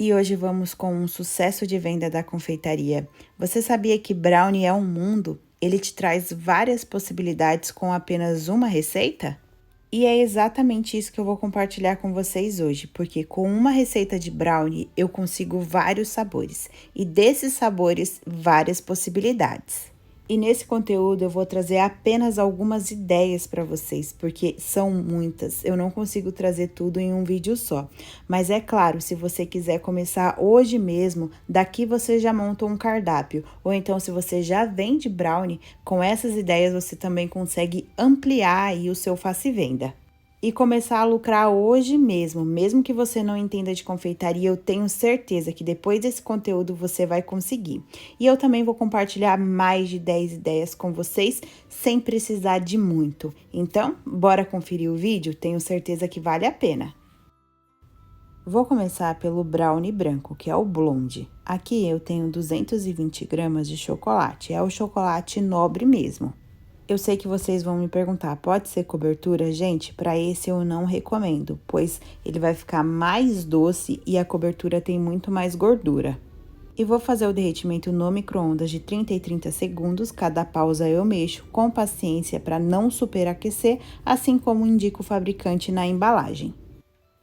E hoje vamos com um sucesso de venda da confeitaria. Você sabia que brownie é um mundo? Ele te traz várias possibilidades com apenas uma receita? E é exatamente isso que eu vou compartilhar com vocês hoje, porque com uma receita de brownie eu consigo vários sabores e desses sabores várias possibilidades. E nesse conteúdo eu vou trazer apenas algumas ideias para vocês, porque são muitas, eu não consigo trazer tudo em um vídeo só. Mas é claro, se você quiser começar hoje mesmo, daqui você já monta um cardápio. Ou então, se você já vende brownie, com essas ideias você também consegue ampliar aí o seu Faça e Venda. E começar a lucrar hoje mesmo que você não entenda de confeitaria, eu tenho certeza que depois desse conteúdo você vai conseguir. E eu também vou compartilhar mais de 10 ideias com vocês, sem precisar de muito. Então, bora conferir o vídeo? Tenho certeza que vale a pena. Vou começar pelo brownie branco, que é o blonde. Aqui eu tenho 220 gramas de chocolate, é o chocolate nobre mesmo. Eu sei que vocês vão me perguntar, pode ser cobertura? Gente, para esse eu não recomendo, pois ele vai ficar mais doce e a cobertura tem muito mais gordura. E vou fazer o derretimento no micro-ondas de 30 em 30 segundos, cada pausa eu mexo com paciência para não superaquecer, assim como indica o fabricante na embalagem.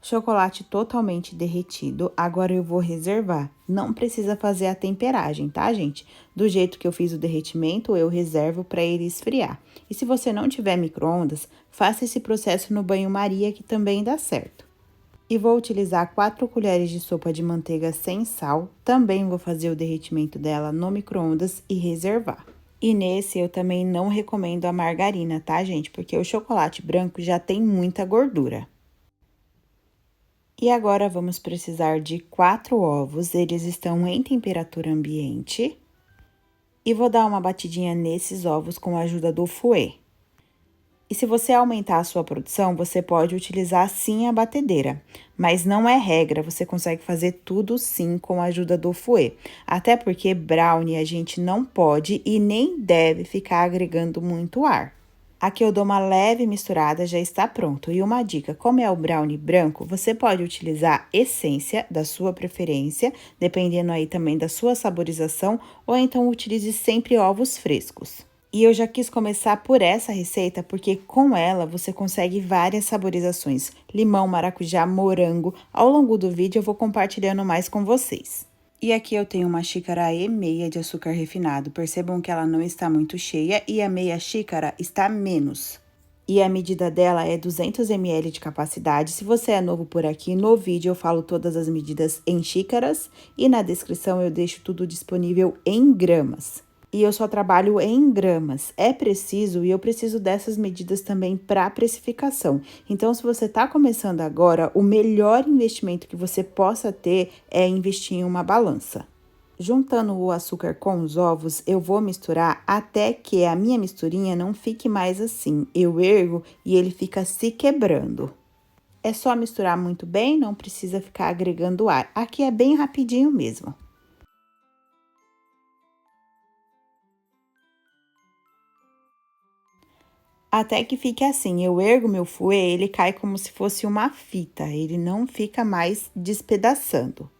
Chocolate totalmente derretido, agora eu vou reservar. Não precisa fazer a temperagem, tá, gente? Do jeito que eu fiz o derretimento, eu reservo para ele esfriar. E se você não tiver micro-ondas, faça esse processo no banho-maria que também dá certo. E vou utilizar 4 colheres de sopa de manteiga sem sal, também vou fazer o derretimento dela no micro-ondas e reservar. E nesse eu também não recomendo a margarina, tá, gente? Porque o chocolate branco já tem muita gordura. E agora vamos precisar de 4 ovos, eles estão em temperatura ambiente. E vou dar uma batidinha nesses ovos com a ajuda do fouet. E se você aumentar a sua produção, você pode utilizar sim a batedeira, mas não é regra, você consegue fazer tudo sim com a ajuda do fouet. Até porque brownie a gente não pode e nem deve ficar agregando muito ar. Aqui eu dou uma leve misturada, já está pronto. E uma dica, como é o brownie branco, você pode utilizar essência da sua preferência, dependendo aí também da sua saborização, ou então utilize sempre ovos frescos. E eu já quis começar por essa receita, porque com ela você consegue várias saborizações, limão, maracujá, morango. Ao longo do vídeo eu vou compartilhando mais com vocês. E aqui eu tenho uma xícara e meia de açúcar refinado. Percebam que ela não está muito cheia e a meia xícara está menos. E a medida dela é 200 ml de capacidade. Se você é novo por aqui, no vídeo eu falo todas as medidas em xícaras e na descrição eu deixo tudo disponível em gramas. E eu só trabalho em gramas. É preciso e eu preciso dessas medidas também para precificação. Então, se você está começando agora, o melhor investimento que você possa ter é investir em uma balança. Juntando o açúcar com os ovos, eu vou misturar até que a minha misturinha não fique mais assim. Eu ergo e ele fica se quebrando. É só misturar muito bem, não precisa ficar agregando ar. Aqui é bem rapidinho mesmo. Até que fique assim, eu ergo meu fouet, ele cai como se fosse uma fita, ele não fica mais despedaçando.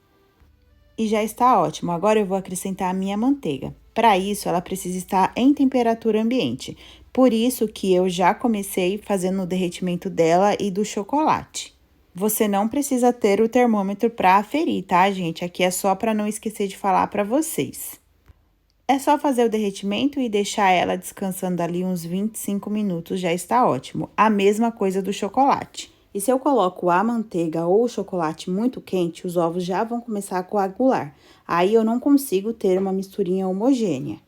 E já está ótimo, agora eu vou acrescentar a minha manteiga. Para isso, ela precisa estar em temperatura ambiente, por isso que eu já comecei fazendo o derretimento dela e do chocolate. Você não precisa ter o termômetro para aferir, tá, gente? Aqui é só para não esquecer de falar para vocês. É só fazer o derretimento e deixar ela descansando ali uns 25 minutos, já está ótimo. A mesma coisa do chocolate. E se eu coloco a manteiga ou o chocolate muito quente, os ovos já vão começar a coagular. Aí eu não consigo ter uma misturinha homogênea.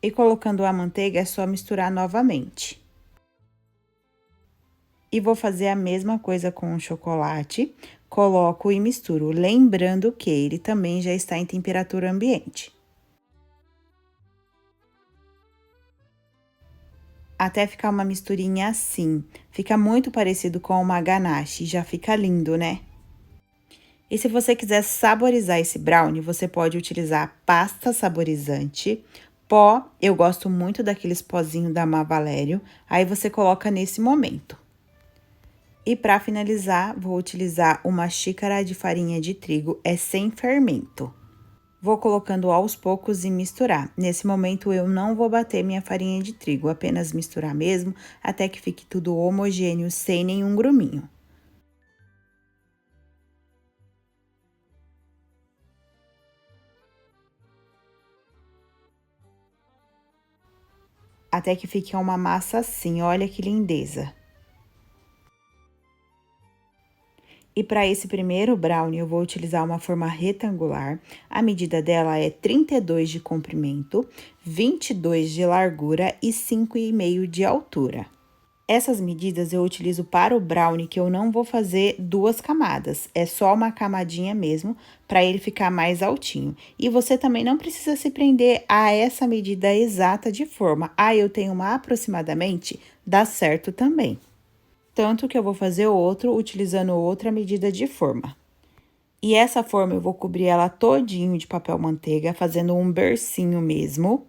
E colocando a manteiga é só misturar novamente. E vou fazer a mesma coisa com o chocolate. Coloco e misturo, lembrando que ele também já está em temperatura ambiente. Até ficar uma misturinha assim. Fica muito parecido com uma ganache, já fica lindo, né? E se você quiser saborizar esse brownie, você pode utilizar pasta saborizante, pó, eu gosto muito daqueles pozinhos da Má Valério, aí você coloca nesse momento. E para finalizar, vou utilizar uma xícara de farinha de trigo, sem fermento. Vou colocando aos poucos e misturar. Nesse momento, eu não vou bater minha farinha de trigo, apenas misturar mesmo, até que fique tudo homogêneo, sem nenhum gruminho. Até que fique uma massa assim, olha que lindeza. E para esse primeiro brownie, eu vou utilizar uma forma retangular. A medida dela é 32 de comprimento, 22 de largura e 5,5 de altura. Essas medidas eu utilizo para o brownie, que eu não vou fazer duas camadas, é só uma camadinha mesmo, para ele ficar mais altinho. E você também não precisa se prender a essa medida exata de forma. Ah, eu tenho uma aproximadamente, dá certo também. Tanto que eu vou fazer outro utilizando outra medida de forma. E essa forma eu vou cobrir ela todinho de papel manteiga, fazendo um bercinho mesmo.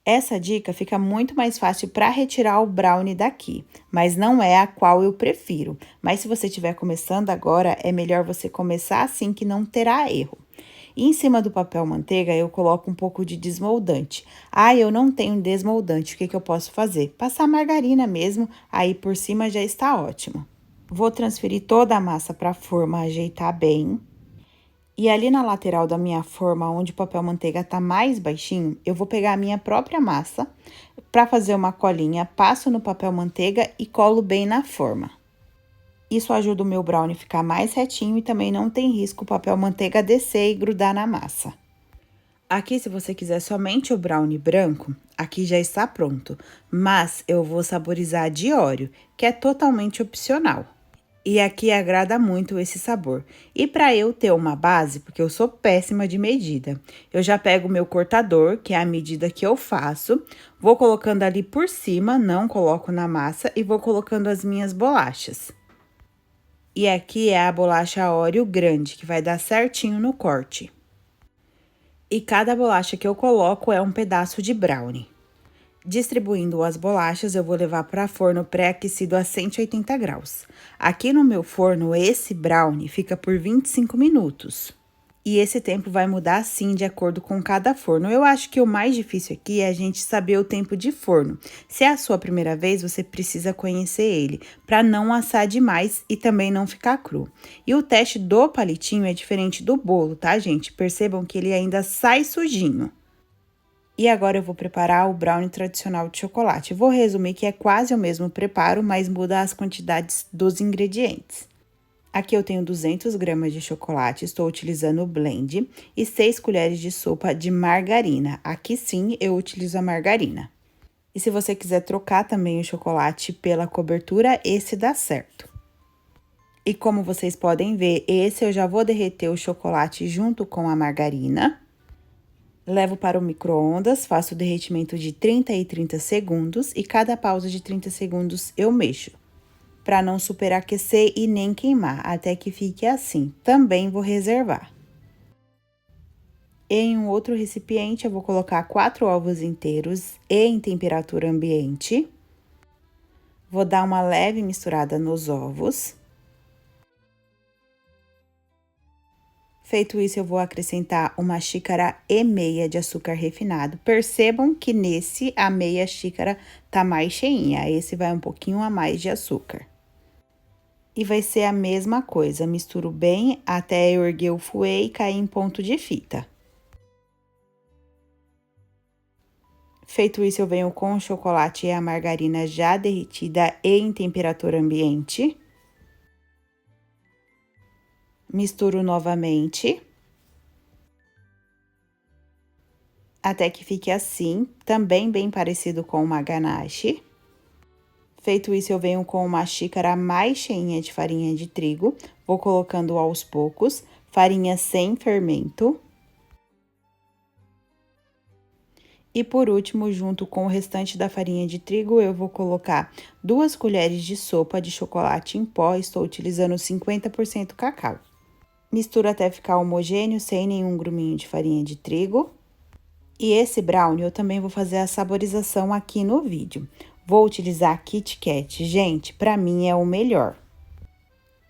Essa dica fica muito mais fácil para retirar o brownie daqui, mas não é a qual eu prefiro. Mas se você estiver começando agora, é melhor você começar assim que não terá erro. E em cima do papel manteiga, eu coloco um pouco de desmoldante. Ah, eu não tenho desmoldante, o que eu posso fazer? Passar margarina mesmo, aí por cima já está ótimo. Vou transferir toda a massa para a forma, ajeitar bem. E ali na lateral da minha forma, onde o papel manteiga tá mais baixinho, eu vou pegar a minha própria massa para fazer uma colinha, passo no papel manteiga e colo bem na forma. Isso ajuda o meu brownie a ficar mais retinho e também não tem risco o papel manteiga descer e grudar na massa. Aqui, se você quiser somente o brownie branco, aqui já está pronto, mas eu vou saborizar de Oreo, que é totalmente opcional. E aqui agrada muito esse sabor. E para eu ter uma base, porque eu sou péssima de medida, eu já pego o meu cortador, que é a medida que eu faço, vou colocando ali por cima, não coloco na massa, e vou colocando as minhas bolachas. E aqui é a bolacha Oreo grande, que vai dar certinho no corte. E cada bolacha que eu coloco é um pedaço de brownie. Distribuindo as bolachas, eu vou levar para forno pré-aquecido a 180 graus. Aqui no meu forno, esse brownie fica por 25 minutos. E esse tempo vai mudar sim de acordo com cada forno. Eu acho que o mais difícil aqui é a gente saber o tempo de forno. Se é a sua primeira vez, você precisa conhecer ele, para não assar demais e também não ficar cru. E o teste do palitinho é diferente do bolo, tá, gente? Percebam que ele ainda sai sujinho. E agora eu vou preparar o brownie tradicional de chocolate. Vou resumir que é quase o mesmo preparo, mas muda as quantidades dos ingredientes. Aqui eu tenho 200 gramas de chocolate, estou utilizando o blend e 6 colheres de sopa de margarina. Aqui sim eu utilizo a margarina. E se você quiser trocar também o chocolate pela cobertura, esse dá certo. E como vocês podem ver, esse eu já vou derreter o chocolate junto com a margarina. Levo para o micro-ondas, faço o derretimento de 30 e 30 segundos e cada pausa de 30 segundos eu mexo, para não superaquecer e nem queimar, até que fique assim. Também vou reservar. Em um outro recipiente, eu vou colocar 4 ovos inteiros em temperatura ambiente. Vou dar uma leve misturada nos ovos. Feito isso, eu vou acrescentar 1,5 xícaras de açúcar refinado. Percebam que nesse, a meia xícara tá mais cheinha, esse vai um pouquinho a mais de açúcar. E vai ser a mesma coisa, misturo bem até eu erguer o fouet e cair em ponto de fita. Feito isso, eu venho com o chocolate e a margarina já derretida e em temperatura ambiente. Misturo novamente. Até que fique assim, também bem parecido com uma ganache. Feito isso, eu venho com uma xícara mais cheinha de farinha de trigo, vou colocando aos poucos, farinha sem fermento. E por último, junto com o restante da farinha de trigo, eu vou colocar 2 colheres de sopa de chocolate em pó, estou utilizando 50% cacau. Misturo até ficar homogêneo, sem nenhum gruminho de farinha de trigo. E esse brownie eu também vou fazer a saborização aqui no vídeo. Vou utilizar Kit Kat. Gente, pra mim é o melhor.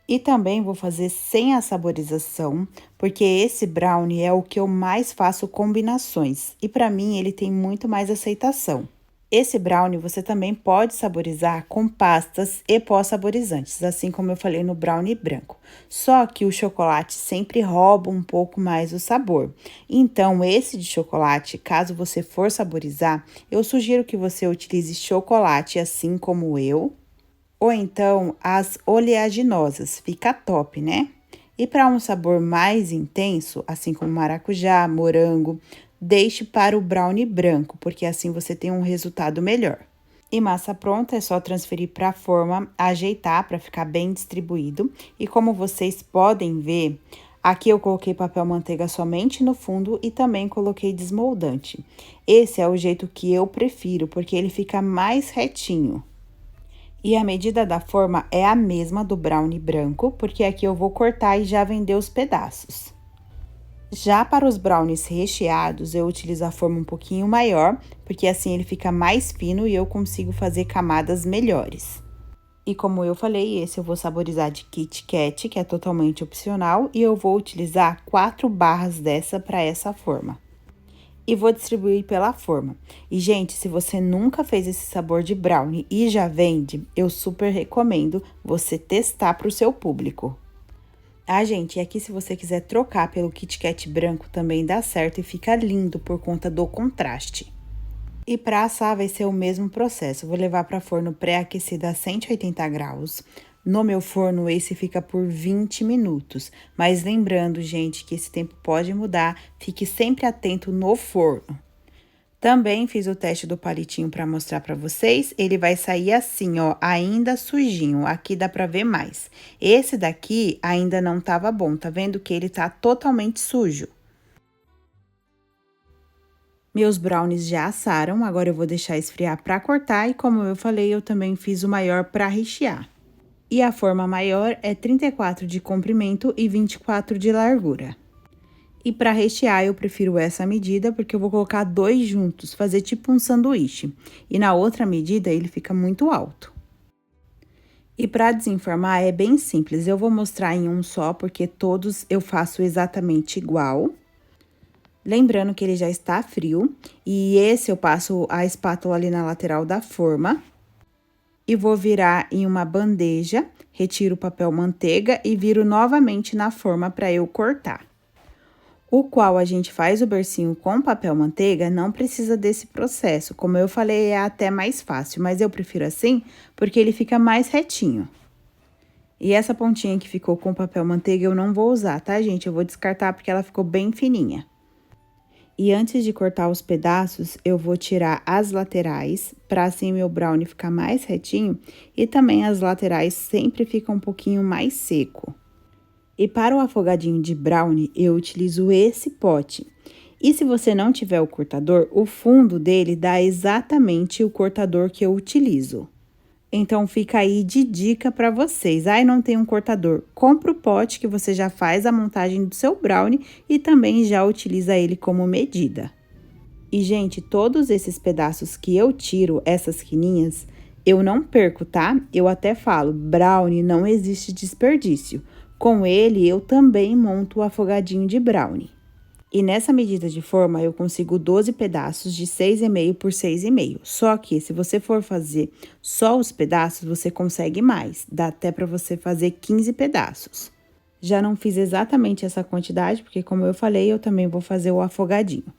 E também vou fazer sem a saborização, porque esse brownie é o que eu mais faço combinações. E para mim ele tem muito mais aceitação. Esse brownie você também pode saborizar com pastas e pós-saborizantes, assim como eu falei no brownie branco. Só que o chocolate sempre rouba um pouco mais o sabor. Então, esse de chocolate, caso você for saborizar, eu sugiro que você utilize chocolate assim como eu, ou então as oleaginosas, fica top, né? E para um sabor mais intenso, assim como maracujá, morango, deixe para o brownie branco, porque assim você tem um resultado melhor. E massa pronta é só transferir para a forma, ajeitar para ficar bem distribuído. E como vocês podem ver, aqui eu coloquei papel manteiga somente no fundo e também coloquei desmoldante. Esse é o jeito que eu prefiro, porque ele fica mais retinho. E a medida da forma é a mesma do brownie branco, porque aqui eu vou cortar e já vender os pedaços. Já para os brownies recheados, eu utilizo a forma um pouquinho maior, porque assim ele fica mais fino e eu consigo fazer camadas melhores. E como eu falei, esse eu vou saborizar de Kit Kat, que é totalmente opcional, e eu vou utilizar 4 barras dessa para essa forma. E vou distribuir pela forma. E, gente, se você nunca fez esse sabor de brownie e já vende, eu super recomendo você testar para o seu público. Ah, gente, e aqui se você quiser trocar pelo Kit Kat branco também dá certo e fica lindo por conta do contraste. E para assar vai ser o mesmo processo. Vou levar para forno pré-aquecido a 180 graus. No meu forno, esse fica por 20 minutos. Mas lembrando, gente, que esse tempo pode mudar. Fique sempre atento no forno. Também fiz o teste do palitinho para mostrar para vocês. Ele vai sair assim, ó, ainda sujinho. Aqui dá para ver mais. Esse daqui ainda não tava bom. Tá vendo que ele tá totalmente sujo? Meus brownies já assaram, agora eu vou deixar esfriar para cortar e como eu falei, eu também fiz o maior para rechear. E a forma maior é 34 de comprimento e 24 de largura. E para rechear eu prefiro essa medida porque eu vou colocar 2 juntos, fazer tipo um sanduíche. E na outra medida ele fica muito alto. E para desenformar é bem simples, eu vou mostrar em um só porque todos eu faço exatamente igual. Lembrando que ele já está frio, e esse eu passo a espátula ali na lateral da forma. E vou virar em uma bandeja, retiro o papel manteiga e viro novamente na forma para eu cortar. O qual a gente faz o bercinho com papel manteiga, não precisa desse processo. Como eu falei, é até mais fácil, mas eu prefiro assim, porque ele fica mais retinho. E essa pontinha que ficou com papel manteiga eu não vou usar, tá, gente? Eu vou descartar porque ela ficou bem fininha. E antes de cortar os pedaços, eu vou tirar as laterais, para assim meu brownie ficar mais retinho, e também as laterais sempre ficam um pouquinho mais seco. E para o afogadinho de brownie, eu utilizo esse pote. E se você não tiver o cortador, o fundo dele dá exatamente o cortador que eu utilizo. Então, fica aí de dica para vocês. Ai, não tem um cortador. Compra o pote que você já faz a montagem do seu brownie e também já utiliza ele como medida. E, gente, todos esses pedaços que eu tiro, essas quininhas, eu não perco, tá? Eu até falo, brownie não existe desperdício. Com ele, eu também monto o afogadinho de brownie. E nessa medida de forma, eu consigo 12 pedaços de 6,5 por 6,5. Só que, se você for fazer só os pedaços, você consegue mais. Dá até para você fazer 15 pedaços. Já não fiz exatamente essa quantidade, porque como eu falei, eu também vou fazer o afogadinho.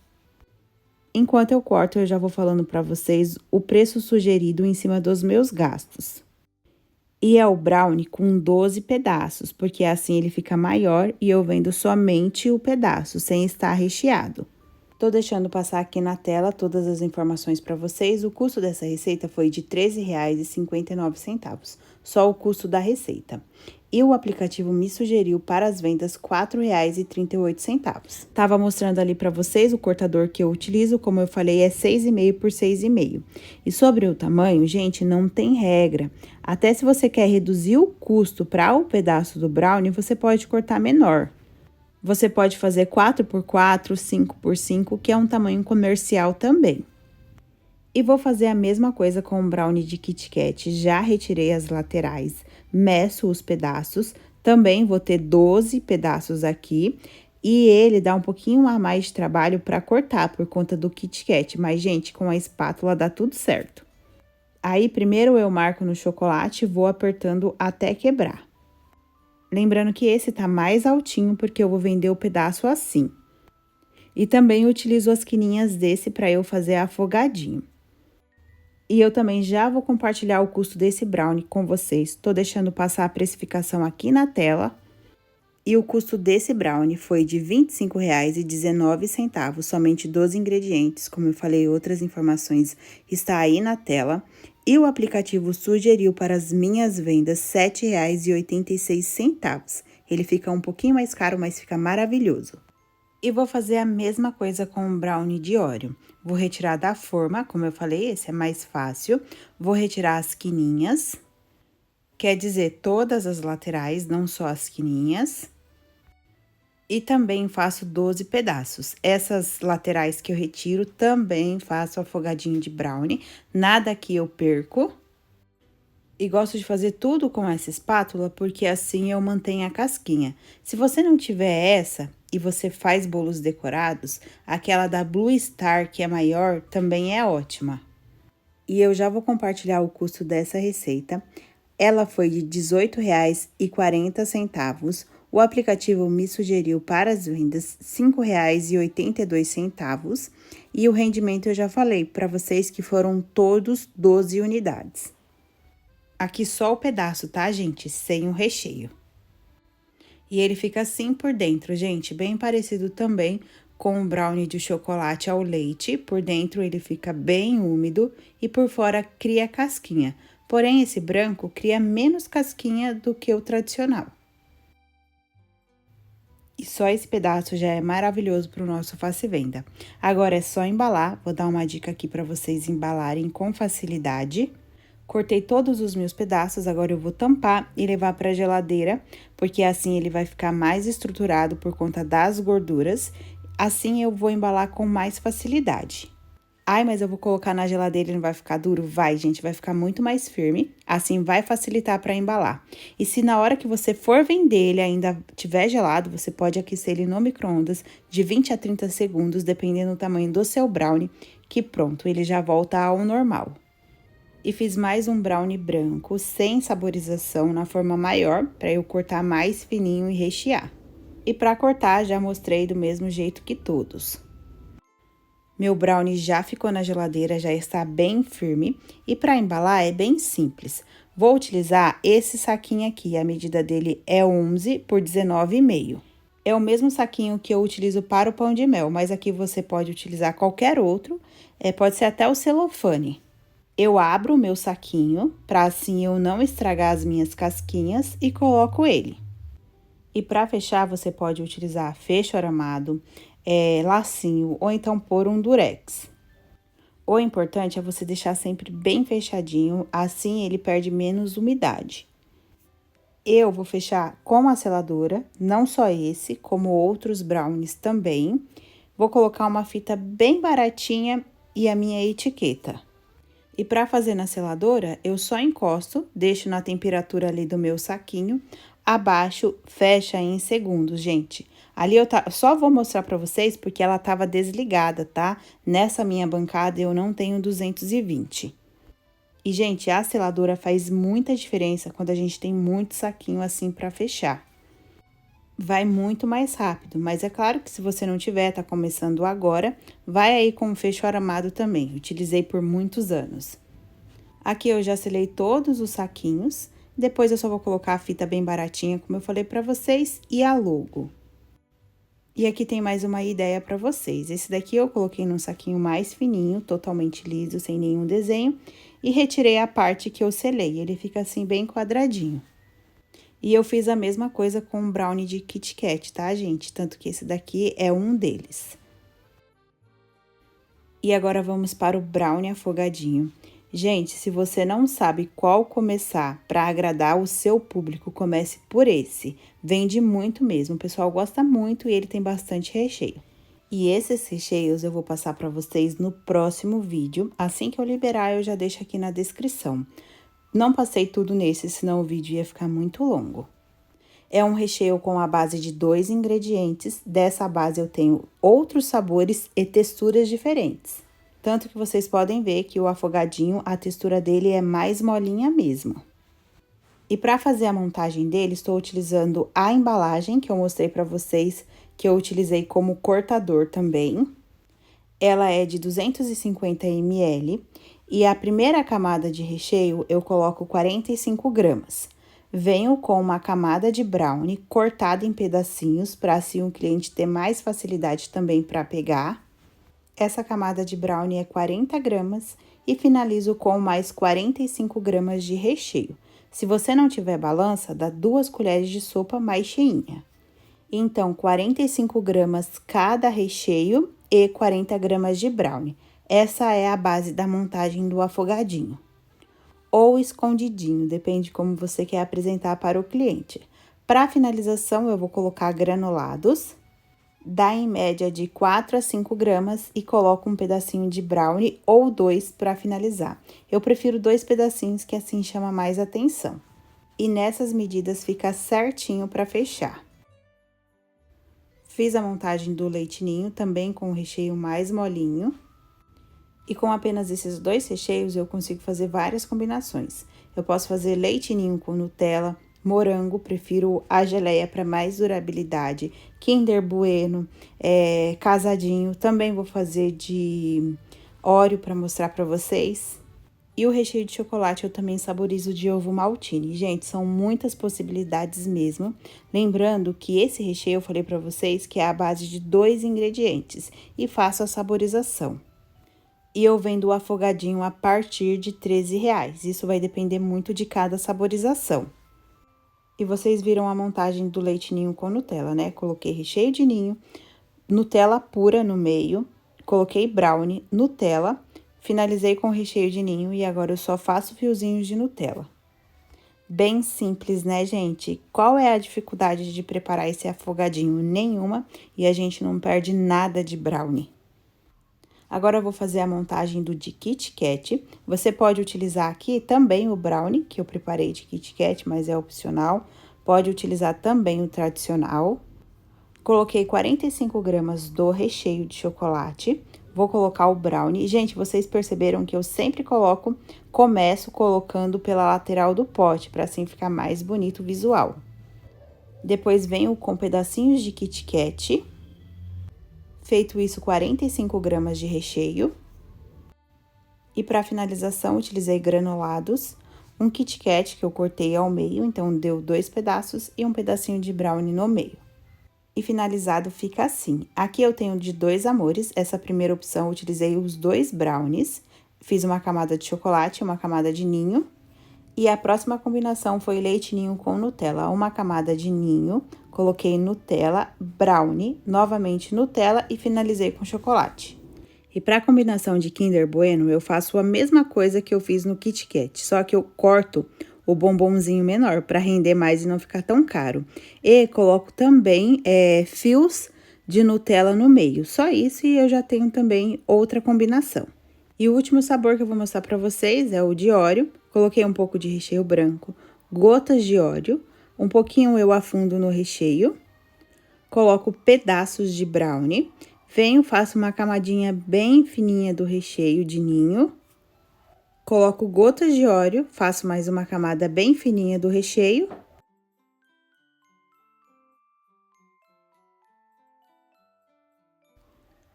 Enquanto eu corto, eu já vou falando para vocês o preço sugerido em cima dos meus gastos. E é o brownie com 12 pedaços, porque assim ele fica maior e eu vendo somente o pedaço, sem estar recheado. Tô deixando passar aqui na tela todas as informações para vocês. O custo dessa receita foi de R$ 13,59, só o custo da receita. E o aplicativo me sugeriu para as vendas R$ 4,38. Tava mostrando ali para vocês o cortador que eu utilizo, como eu falei, é 6,5 por 6,5. E sobre o tamanho, gente, não tem regra. Até se você quer reduzir o custo para o pedaço do brownie, você pode cortar menor. Você pode fazer 4 por 4, 5 por 5, que é um tamanho comercial também. E vou fazer a mesma coisa com o brownie de Kit Kat. Já retirei as laterais, meço os pedaços, Também vou ter 12 pedaços aqui. E ele dá um pouquinho a mais de trabalho para cortar por conta do Kit Kat. Mas, gente, com a espátula dá tudo certo. Aí, primeiro eu marco no chocolate e vou apertando até quebrar. Lembrando que esse tá mais altinho, porque eu vou vender o pedaço assim. E também utilizo as quininhas desse para eu fazer afogadinho. E eu também já vou compartilhar o custo desse brownie com vocês. Tô deixando passar a precificação aqui na tela. E o custo desse brownie foi de R$ 25,19, somente 12 ingredientes. Como eu falei, outras informações está aí na tela. E o aplicativo sugeriu para as minhas vendas R$ 7,86. Ele fica um pouquinho mais caro, mas fica maravilhoso. E vou fazer a mesma coisa com o brownie de Oreo. Vou retirar da forma, como eu falei, esse é mais fácil. Vou retirar as quininhas, quer dizer, todas as laterais, não só as quininhas. E também faço 12 pedaços. Essas laterais que eu retiro, também faço afogadinho de brownie. Nada que eu perco. E gosto de fazer tudo com essa espátula, porque assim eu mantenho a casquinha. Se você não tiver essa e você faz bolos decorados, aquela da Blue Star, que é maior, também é ótima. E eu já vou compartilhar o custo dessa receita. Ela foi de R$ 18,40. O aplicativo me sugeriu para as vendas R$ 5,82. E o rendimento eu já falei para vocês que foram todos 12 unidades. Aqui só o pedaço, tá, gente? Sem o recheio. E ele fica assim por dentro, gente, bem parecido também com o brownie de chocolate ao leite. Por dentro ele fica bem úmido e por fora cria casquinha. Porém, esse branco cria menos casquinha do que o tradicional. E só esse pedaço já é maravilhoso para o nosso Faça e Venda. Agora é só embalar, vou dar uma dica aqui para vocês embalarem com facilidade. Cortei todos os meus pedaços, agora eu vou tampar e levar para a geladeira, porque assim ele vai ficar mais estruturado por conta das gorduras. Assim eu vou embalar com mais facilidade. Ai, mas eu vou colocar na geladeira e não vai ficar duro? Vai, gente, vai ficar muito mais firme, assim vai facilitar para embalar. E se na hora que você for vender ele ainda tiver gelado, você pode aquecer ele no micro-ondas de 20 a 30 segundos, dependendo do tamanho do seu brownie, que pronto, ele já volta ao normal. E fiz mais um brownie branco, sem saborização, na forma maior, para eu cortar mais fininho e rechear. E para cortar, já mostrei do mesmo jeito que todos. Meu brownie já ficou na geladeira, já está bem firme. E para embalar é bem simples. Vou utilizar esse saquinho aqui, a medida dele é 11 por 19,5. É o mesmo saquinho que eu utilizo para o pão de mel, mas aqui você pode utilizar qualquer outro, pode ser até o celofane. Eu abro o meu saquinho, para assim eu não estragar as minhas casquinhas, e coloco ele. E para fechar, você pode utilizar fecho aramado, lacinho, ou então pôr um durex. O importante é você deixar sempre bem fechadinho, assim ele perde menos umidade. Eu vou fechar com a seladora, não só esse, como outros brownies também. Vou colocar uma fita bem baratinha e a minha etiqueta. E para fazer na seladora, eu só encosto, deixo na temperatura ali do meu saquinho, abaixo, fecha em segundos, gente. Ali eu só vou mostrar para vocês porque ela tava desligada, tá? Nessa minha bancada eu não tenho 220. E, gente, a seladora faz muita diferença quando a gente tem muito saquinho assim para fechar. Vai muito mais rápido, mas é claro que se você não tiver, tá começando agora, vai aí com o fecho aramado também, utilizei por muitos anos. Aqui eu já selei todos os saquinhos, depois eu só vou colocar a fita bem baratinha, como eu falei pra vocês, e a logo. E aqui tem mais uma ideia pra vocês, esse daqui eu coloquei num saquinho mais fininho, totalmente liso, sem nenhum desenho, e retirei a parte que eu selei, ele fica assim bem quadradinho. E eu fiz a mesma coisa com o brownie de Kit Kat, tá, gente? Tanto que esse daqui é um deles. E agora vamos para o brownie afogadinho. Gente, se você não sabe qual começar para agradar o seu público, comece por esse. Vende muito mesmo, o pessoal gosta muito e ele tem bastante recheio. E esses recheios eu vou passar para vocês no próximo vídeo. Assim que eu liberar, eu já deixo aqui na descrição. Não passei tudo nesse, senão o vídeo ia ficar muito longo. É um recheio com a base de 2 ingredientes. Dessa base eu tenho outros sabores e texturas diferentes. Tanto que vocês podem ver que o afogadinho, a textura dele é mais molinha mesmo. E para fazer a montagem dele, estou utilizando a embalagem que eu mostrei para vocês, que eu utilizei como cortador também. Ela é de 250 ml e a primeira camada de recheio eu coloco 45 gramas. Venho com uma camada de brownie cortada em pedacinhos para assim o cliente ter mais facilidade também para pegar. Essa camada de brownie é 40 gramas e finalizo com mais 45 gramas de recheio. Se você não tiver balança, dá 2 colheres de sopa mais cheinha. Então, 45 gramas cada recheio e 40 gramas de brownie. Essa é a base da montagem do afogadinho. Ou escondidinho, depende como você quer apresentar para o cliente. Para finalização, eu vou colocar granulados. Dá em média de 4 a 5 gramas e coloco um pedacinho de brownie ou 2 para finalizar. Eu prefiro 2 pedacinhos que assim chama mais atenção. E nessas medidas fica certinho para fechar. Fiz a montagem do leite ninho também com o recheio mais molinho. E com apenas esses 2 recheios eu consigo fazer várias combinações. Eu posso fazer leite ninho com Nutella, morango, prefiro a geleia para mais durabilidade, Kinder Bueno, casadinho, também vou fazer de Oreo para mostrar para vocês. E o recheio de chocolate eu também saborizo de ovo maltine. Gente, são muitas possibilidades mesmo. Lembrando que esse recheio eu falei para vocês que é a base de 2 ingredientes e faço a saborização. E eu vendo o afogadinho a partir de R$13. Isso vai depender muito de cada saborização. E vocês viram a montagem do leite ninho com Nutella, né? Coloquei recheio de ninho, Nutella pura no meio, coloquei brownie, Nutella, finalizei com recheio de ninho e agora eu só faço fiozinhos de Nutella. Bem simples, né, gente? Qual é a dificuldade de preparar esse afogadinho? Nenhuma, e a gente não perde nada de brownie. Agora eu vou fazer a montagem do de Kit Kat. Você pode utilizar aqui também o brownie, que eu preparei de Kit Kat, mas é opcional. Pode utilizar também o tradicional. Coloquei 45 gramas do recheio de chocolate. Vou colocar o brownie. Gente, vocês perceberam que eu sempre começo colocando pela lateral do pote, para assim ficar mais bonito o visual. Depois venho com pedacinhos de Kit Kat. Feito isso, 45 gramas de recheio. E para finalização, utilizei granulados, um Kit Kat que eu cortei ao meio, então deu 2 pedaços e um pedacinho de brownie no meio. E finalizado fica assim. Aqui eu tenho de 2 amores, essa primeira opção eu utilizei os 2 brownies, fiz uma camada de chocolate e uma camada de ninho. E a próxima combinação foi leite ninho com Nutella, uma camada de ninho, coloquei Nutella, brownie, novamente Nutella e finalizei com chocolate. E para a combinação de Kinder Bueno, eu faço a mesma coisa que eu fiz no Kit Kat, só que eu corto o bombonzinho menor para render mais e não ficar tão caro. E coloco também fios de Nutella no meio, só isso e eu já tenho também outra combinação. E o último sabor que eu vou mostrar para vocês é o de Oreo. Coloquei um pouco de recheio branco, gotas de Oreo, um pouquinho eu afundo no recheio, coloco pedaços de brownie, venho, faço uma camadinha bem fininha do recheio de ninho, coloco gotas de Oreo, faço mais uma camada bem fininha do recheio.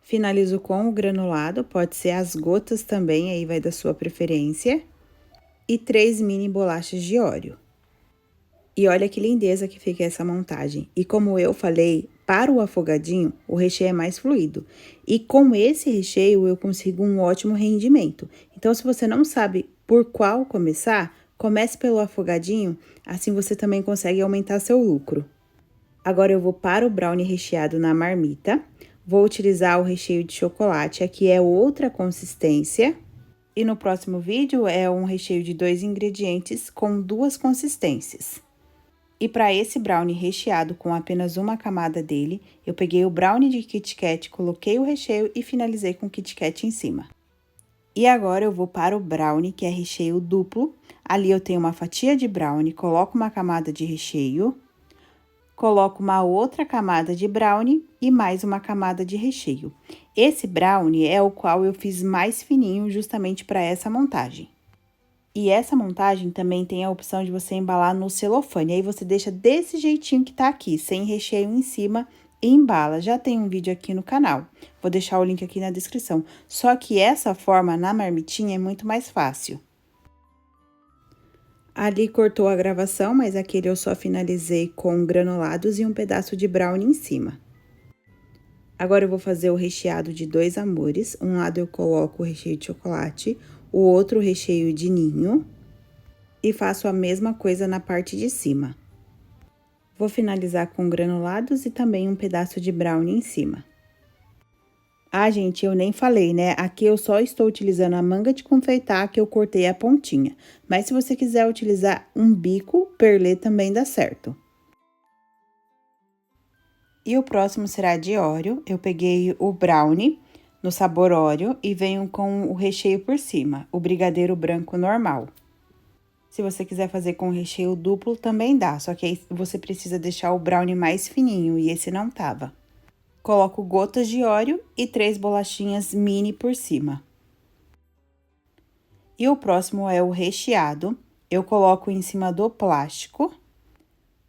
Finalizo com o granulado, pode ser as gotas também, aí vai da sua preferência. E 3 mini bolachas de Oreo. E olha que lindeza que fica essa montagem. E como eu falei, para o afogadinho, o recheio é mais fluido. E com esse recheio, eu consigo um ótimo rendimento. Então, se você não sabe por qual começar, comece pelo afogadinho, assim você também consegue aumentar seu lucro. Agora, eu vou para o brownie recheado na marmita. Vou utilizar o recheio de chocolate, aqui é outra consistência. E no próximo vídeo é um recheio de 2 ingredientes com 2 consistências. E para esse brownie recheado com apenas uma camada dele, eu peguei o brownie de Kit Kat, coloquei o recheio e finalizei com Kit Kat em cima. E agora eu vou para o brownie, que é recheio duplo. Ali eu tenho uma fatia de brownie, coloco uma camada de recheio, Coloco uma outra camada de brownie e mais uma camada de recheio. Esse brownie é o qual eu fiz mais fininho justamente para essa montagem. E essa montagem também tem a opção de você embalar no celofane. Aí você deixa desse jeitinho que tá aqui, sem recheio em cima e embala. Já tem um vídeo aqui no canal. Vou deixar o link aqui na descrição. Só que essa forma na marmitinha é muito mais fácil. Ali cortou a gravação, mas aquele eu só finalizei com granulados e um pedaço de brownie em cima. Agora eu vou fazer o recheado de dois amores. Um lado eu coloco o recheio de chocolate, o outro o recheio de ninho. E faço a mesma coisa na parte de cima. Vou finalizar com granulados e também um pedaço de brownie em cima. Ah, gente, eu nem falei, né? Aqui eu só estou utilizando a manga de confeitar que eu cortei a pontinha. Mas se você quiser utilizar um bico, perlê também dá certo. E o próximo será de Oreo. Eu peguei o brownie no sabor Oreo e venho com o recheio por cima, o brigadeiro branco normal. Se você quiser fazer com recheio duplo, também dá, só que aí você precisa deixar o brownie mais fininho e esse não tava. Coloco gotas de Oreo e 3 bolachinhas mini por cima. E o próximo é o recheado. Eu coloco em cima do plástico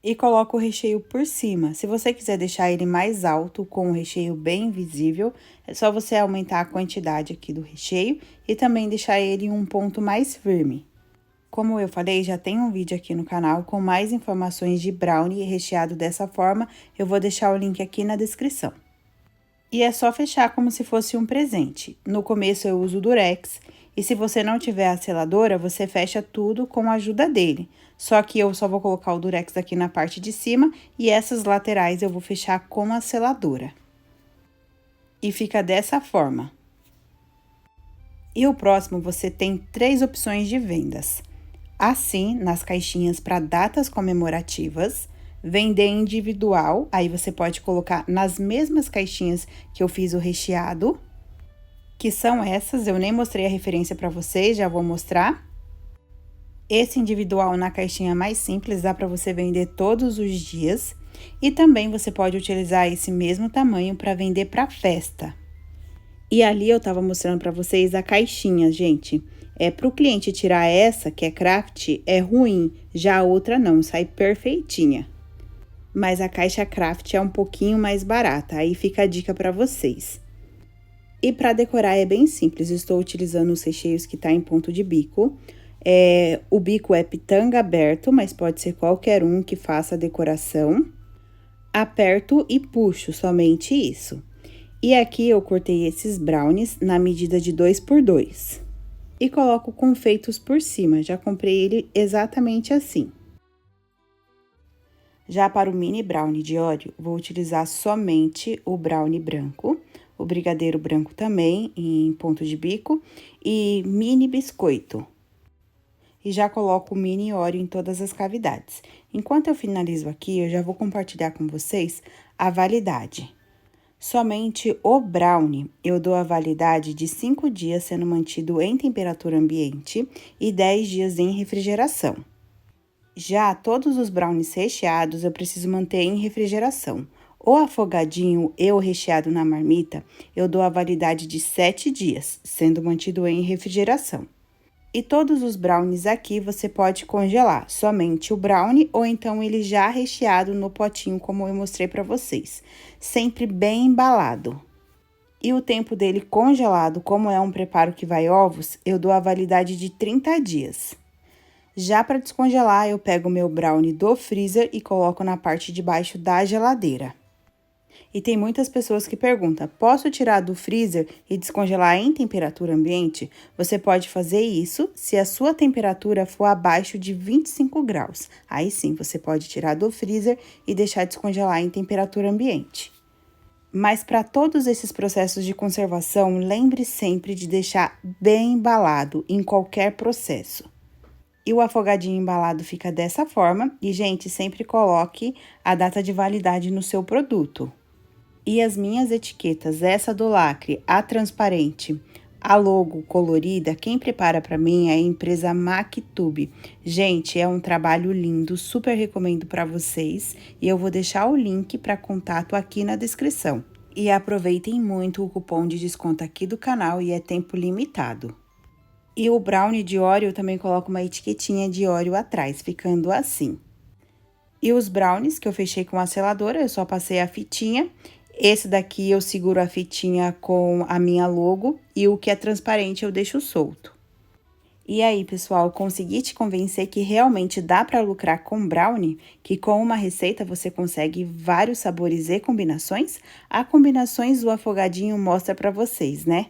e coloco o recheio por cima. Se você quiser deixar ele mais alto, com o recheio bem visível, é só você aumentar a quantidade aqui do recheio e também deixar ele em um ponto mais firme. Como eu falei, já tem um vídeo aqui no canal com mais informações de brownie recheado dessa forma, eu vou deixar o link aqui na descrição. E é só fechar como se fosse um presente. No começo eu uso durex, e se você não tiver a seladora, você fecha tudo com a ajuda dele. Só que eu só vou colocar o durex aqui na parte de cima, e essas laterais eu vou fechar com a seladora. E fica dessa forma. E o próximo, você tem 3 opções de vendas. Assim, nas caixinhas para datas comemorativas, vender individual, aí você pode colocar nas mesmas caixinhas que eu fiz o recheado, que são essas, eu nem mostrei a referência para vocês, já vou mostrar. Esse individual na caixinha mais simples dá para você vender todos os dias, e também você pode utilizar esse mesmo tamanho para vender para festa. E ali eu tava mostrando para vocês a caixinha, gente. Para o cliente tirar essa, que é craft, é ruim, já a outra não, sai perfeitinha. Mas a caixa craft é um pouquinho mais barata, aí fica a dica para vocês. E para decorar é bem simples, estou utilizando os recheios que tá em ponto de bico. O bico é pitanga aberto, mas pode ser qualquer um que faça a decoração. Aperto e puxo, somente isso. E aqui eu cortei esses brownies na medida de 2 por 2. E coloco confeitos por cima, já comprei ele exatamente assim. Já para o mini brownie de Oreo, vou utilizar somente o brownie branco, o brigadeiro branco também em ponto de bico e mini biscoito. E já coloco o mini Oreo em todas as cavidades. Enquanto eu finalizo aqui, eu já vou compartilhar com vocês a validade. Somente o brownie, eu dou a validade de 5 dias sendo mantido em temperatura ambiente e 10 dias em refrigeração. Já todos os brownies recheados, eu preciso manter em refrigeração. O afogadinho e o recheado na marmita, eu dou a validade de 7 dias, sendo mantido em refrigeração. E todos os brownies aqui você pode congelar, somente o brownie ou então ele já recheado no potinho, como eu mostrei para vocês. Sempre bem embalado. E o tempo dele congelado, como é um preparo que vai ovos, eu dou a validade de 30 dias. Já para descongelar, eu pego o meu brownie do freezer e coloco na parte de baixo da geladeira. E tem muitas pessoas que perguntam, posso tirar do freezer e descongelar em temperatura ambiente? Você pode fazer isso se a sua temperatura for abaixo de 25 graus. Aí sim, você pode tirar do freezer e deixar descongelar em temperatura ambiente. Mas para todos esses processos de conservação, lembre sempre de deixar bem embalado em qualquer processo. E o afogadinho embalado fica dessa forma. E, gente, sempre coloque a data de validade no seu produto. E as minhas etiquetas, essa do lacre, a transparente, A logo colorida, quem prepara para mim é a empresa Mactube. Gente, é um trabalho lindo, super recomendo para vocês e eu vou deixar o link para contato aqui na descrição. E aproveitem muito o cupom de desconto aqui do canal e é tempo limitado. E o brownie de Oreo eu também coloco uma etiquetinha de Oreo atrás, ficando assim. E os brownies que eu fechei com a seladora, eu só passei a fitinha. Esse daqui eu seguro a fitinha com a minha logo e o que é transparente eu deixo solto. E aí, pessoal, consegui te convencer que realmente dá para lucrar com brownie? Que com uma receita você consegue vários sabores e combinações? A combinações o Afogadinho mostra para vocês, né?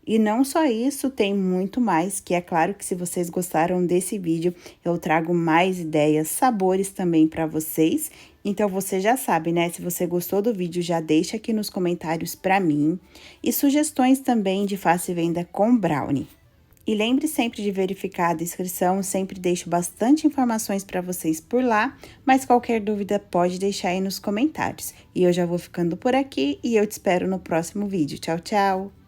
E não só isso, tem muito mais, que é claro que se vocês gostaram desse vídeo, eu trago mais ideias, sabores também para vocês. Então, você já sabe, né? Se você gostou do vídeo, já deixa aqui nos comentários para mim. E sugestões também de fácil venda com brownie. E lembre sempre de verificar a descrição, sempre deixo bastante informações para vocês por lá, mas qualquer dúvida pode deixar aí nos comentários. E eu já vou ficando por aqui e eu te espero no próximo vídeo. Tchau, tchau!